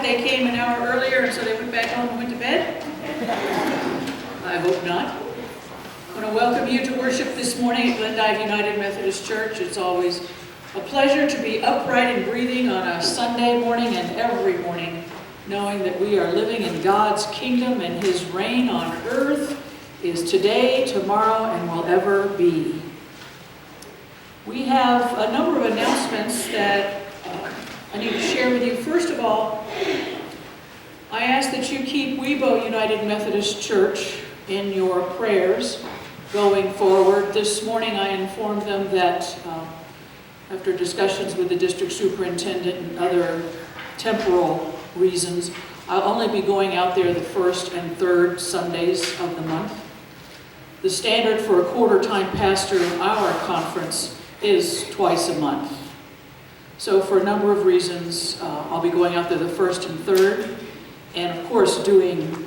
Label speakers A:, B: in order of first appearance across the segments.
A: They came an hour earlier and so they went back home and went to bed? I hope not. I want to welcome you to worship this morning at Glendive United Methodist Church. It's always a pleasure to be upright and breathing on a Sunday morning and every morning, knowing that we are living in God's kingdom and His reign on earth is today, tomorrow, and will ever be. We have a number of announcements that I need to share with you. First of all, I ask that you keep Webo United Methodist Church in your prayers going forward. This morning I informed them that after discussions with the district superintendent and other temporal reasons, I'll only be going out there the first and third Sundays of the month. The standard for a quarter-time pastor in our conference is twice a month. So for a number of reasons, I'll be going out there the first and third, and of course doing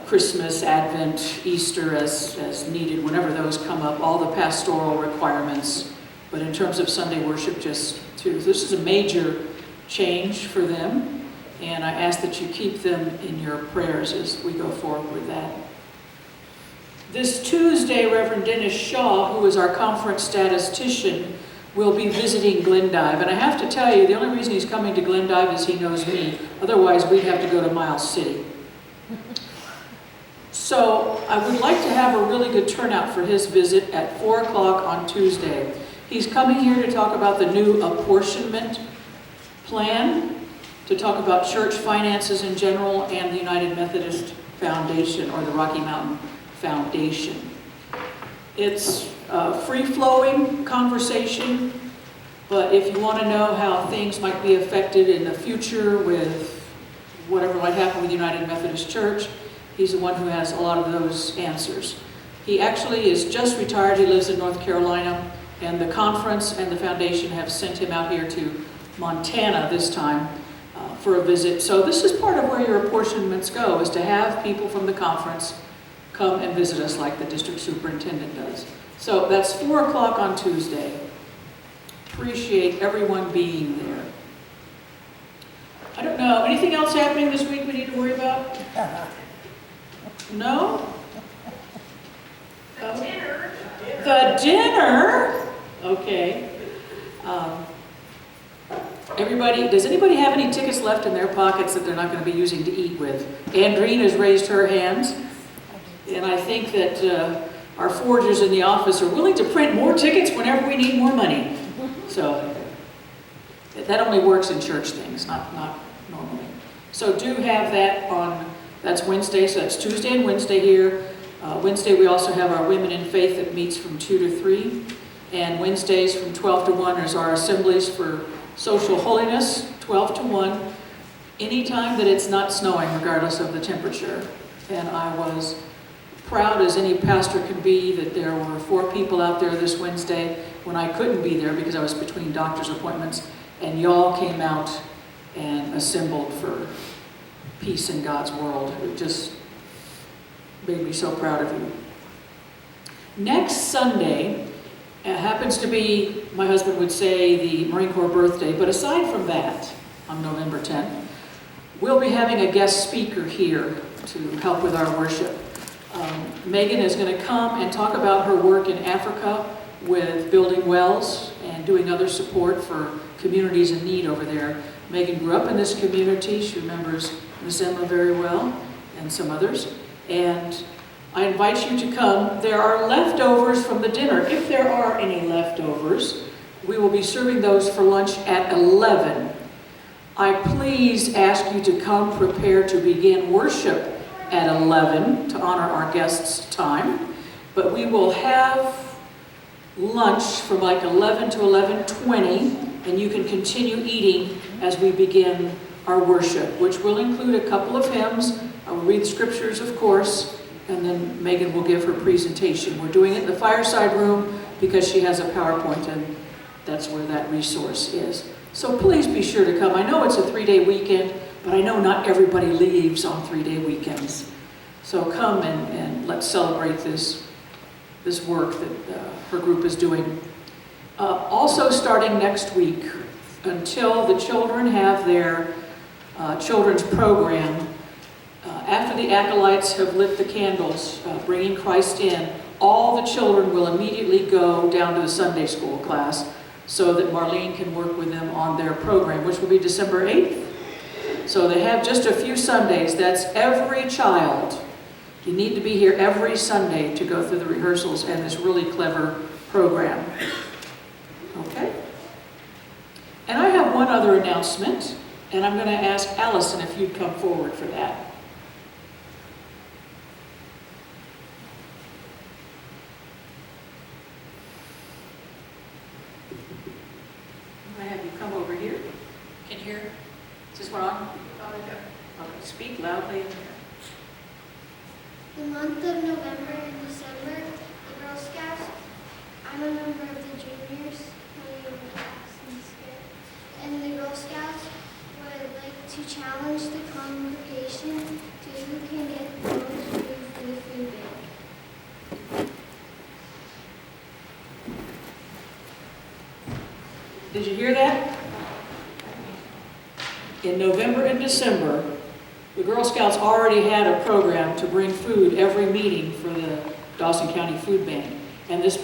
A: Christmas, Advent, Easter as needed, whenever those come up, all the pastoral requirements. But in terms of Sunday worship, just two. This is a major change for them, and I ask that you keep them in your prayers as we go forward with that. This Tuesday, Reverend Dennis Shaw, who is our conference statistician, will be visiting Glendive. And I have to tell you, the only reason he's coming to Glendive is he knows me. Otherwise, we'd have to go to Miles City. So I would like to have a really good turnout for his visit at 4 o'clock on Tuesday. He's coming here to talk about the new apportionment plan to talk about church finances in general and the United Methodist Foundation, or the Rocky Mountain Foundation. It's a free-flowing conversation, but if you want to know how things might be affected in the future with whatever might happen with United Methodist Church, he's the one who has a lot of those answers. He actually is just retired. He lives in North Carolina, and the conference and the foundation have sent him out here to Montana this time for a visit. So this is part of where your apportionments go, is to have people from the conference come and visit us like the district superintendent does. So that's 4 o'clock on Tuesday. Appreciate everyone being there. I don't know, anything else happening this week we need to worry about? No?
B: The dinner.
A: The dinner? Okay. Does anybody have any tickets left in their pockets that they're not going to be using to eat with? Andrine has raised her hands, and I think that our forgers in the office are willing to print more tickets whenever we need more money. So that only works in church things, not normally. So do have that on, that's Wednesday, so that's Tuesday and Wednesday here. Wednesday we also have our Women in Faith that meets from 2 to 3. And Wednesdays from 12 to 1 is our assemblies for social holiness, 12 to 1, anytime that it's not snowing, regardless of the temperature. And I was proud as any pastor could be that there were 4 people out there this Wednesday when I couldn't be there because I was between doctor's appointments, and y'all came out and assembled for peace in God's world. It just made me so proud of you. Next Sunday happens to be, my husband would say, the Marine Corps birthday, but aside from that, on November 10th, we'll be having a guest speaker here to help with our worship. Megan is going to come and talk about her work in Africa with building wells and doing other support for communities in need over there. Megan grew up in this community. She remembers Miss Emma very well and some others. And I invite you to come. There are leftovers from the dinner. If there are any leftovers, we will be serving those for lunch at 11. I please ask you to come prepared to begin worship at 11 to honor our guests' time. But we will have lunch from like 11 to 11:20, and you can continue eating as we begin our worship, which will include a couple of hymns. I will read scriptures, of course, and then Megan will give her presentation. We're doing it in the fireside room because she has a PowerPoint, and that's where that resource is. So please be sure to come. I know it's a 3-day weekend, but I know not everybody leaves on 3-day weekends. So come and let's celebrate this work that her group is doing. Also starting next week, until the children have their children's program, after the acolytes have lit the candles, bringing Christ in, all the children will immediately go down to the Sunday school class so that Marlene can work with them on their program, which will be December 8th. So they have just a few Sundays. That's every child. You need to be here every Sunday to go through the rehearsals and this really clever program. Okay? And I have one other announcement, and I'm going to ask Allison if you'd come forward for that. I'm going to have you come over here. Can you hear? Is this one on? Okay, speak loudly.
C: The month of November and December, the Girl Scouts, I'm a member of the juniors, and the Girl Scouts would like to challenge the congregation to who can get the most food for the food bank.
A: Did you hear that? In November and December, the Girl Scouts already had a program to bring food every meeting for the Dawson County Food Bank. And this